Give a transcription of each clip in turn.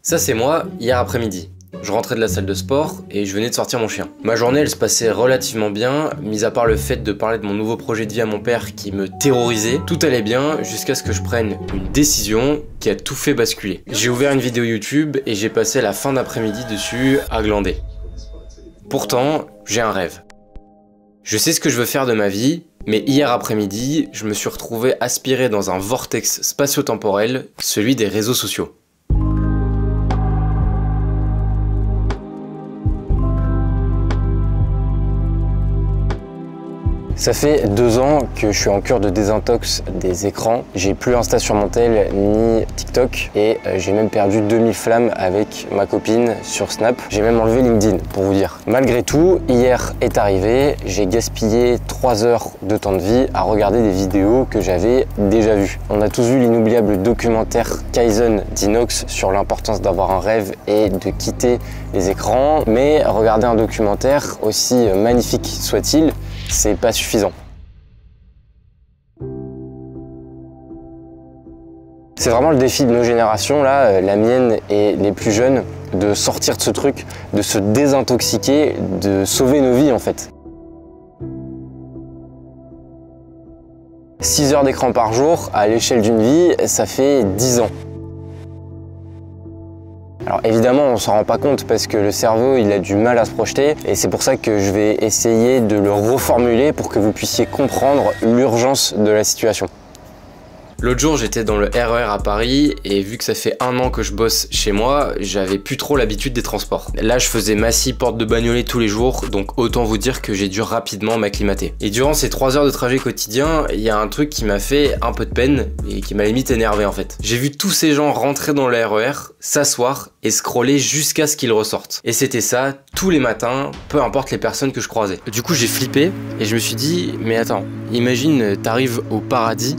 Ça c'est moi, hier après-midi. Je rentrais de la salle de sport et je venais de sortir mon chien. Ma journée elle se passait relativement bien, mis à part le fait de parler de mon nouveau projet de vie à mon père qui me terrorisait. Tout allait bien jusqu'à ce que je prenne une décision qui a tout fait basculer. J'ai ouvert une vidéo YouTube et j'ai passé la fin d'après-midi dessus à glander. Pourtant, j'ai un rêve. Je sais ce que je veux faire de ma vie, mais hier après-midi, je me suis retrouvé aspiré dans un vortex spatio-temporel, celui des réseaux sociaux. Ça fait 2 ans que je suis en cure de désintox des écrans. J'ai plus Insta sur mon tel ni TikTok et j'ai même perdu 2000 flammes avec ma copine sur Snap. J'ai même enlevé LinkedIn pour vous dire. Malgré tout, hier est arrivé, j'ai gaspillé 3 heures de temps de vie à regarder des vidéos que j'avais déjà vues. On a tous vu l'inoubliable documentaire Kaizen d'Inox sur l'importance d'avoir un rêve et de quitter les écrans, mais regarder un documentaire, aussi magnifique soit-il, c'est pas suffisant. C'est vraiment le défi de nos générations, là, la mienne et les plus jeunes, de sortir de ce truc, de se désintoxiquer, de sauver nos vies en fait. 6 heures d'écran par jour, à l'échelle d'une vie, ça fait 10 ans. Alors évidemment on s'en rend pas compte parce que le cerveau il a du mal à se projeter et c'est pour ça que je vais essayer de le reformuler pour que vous puissiez comprendre l'urgence de la situation. L'autre jour j'étais dans le RER à Paris et vu que ça fait 1 an que je bosse chez moi, j'avais plus trop l'habitude des transports. Là je faisais Massy porte de Bagnolet tous les jours, donc autant vous dire que j'ai dû rapidement m'acclimater. Et durant ces 3 heures de trajet quotidien, il y a un truc qui m'a fait un peu de peine et qui m'a limite énervé en fait. J'ai vu tous ces gens rentrer dans le RER, s'asseoir et scroller jusqu'à ce qu'ils ressortent. Et c'était ça tous les matins, peu importe les personnes que je croisais. Du coup j'ai flippé et je me suis dit, mais attends, imagine t'arrives au paradis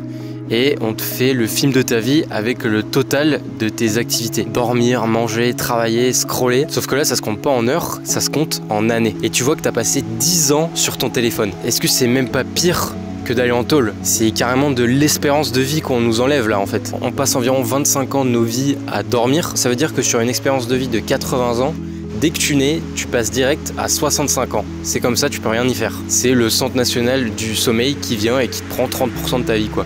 et on te fait le film de ta vie avec le total de tes activités. Dormir, manger, travailler, scroller. Sauf que là, ça se compte pas en heures, ça se compte en années. Et tu vois que t'as passé 10 ans sur ton téléphone. Est-ce que c'est même pas pire que d'aller en tôle? C'est carrément de l'espérance de vie qu'on nous enlève là en fait. On passe environ 25 ans de nos vies à dormir. Ça veut dire que sur une expérience de vie de 80 ans, dès que tu nais, tu passes direct à 65 ans. C'est comme ça, tu peux rien y faire. C'est le Centre national du sommeil qui vient et qui te prend 30% de ta vie quoi.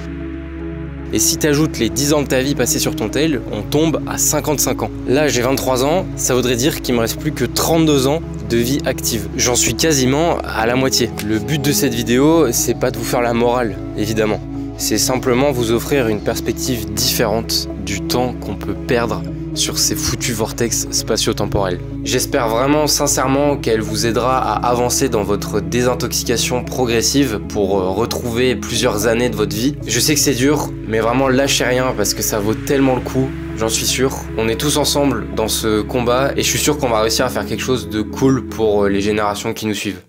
Et si tu ajoutes les 10 ans de ta vie passés sur ton tel, on tombe à 55 ans. Là, j'ai 23 ans, ça voudrait dire qu'il me reste plus que 32 ans de vie active. J'en suis quasiment à la moitié. Le but de cette vidéo, c'est pas de vous faire la morale, évidemment. C'est simplement vous offrir une perspective différente du temps qu'on peut perdre sur ces foutus vortex spatio-temporels. J'espère vraiment sincèrement qu'elle vous aidera à avancer dans votre désintoxication progressive pour retrouver plusieurs années de votre vie. Je sais que c'est dur, mais vraiment lâchez rien parce que ça vaut tellement le coup, j'en suis sûr. On est tous ensemble dans ce combat et je suis sûr qu'on va réussir à faire quelque chose de cool pour les générations qui nous suivent.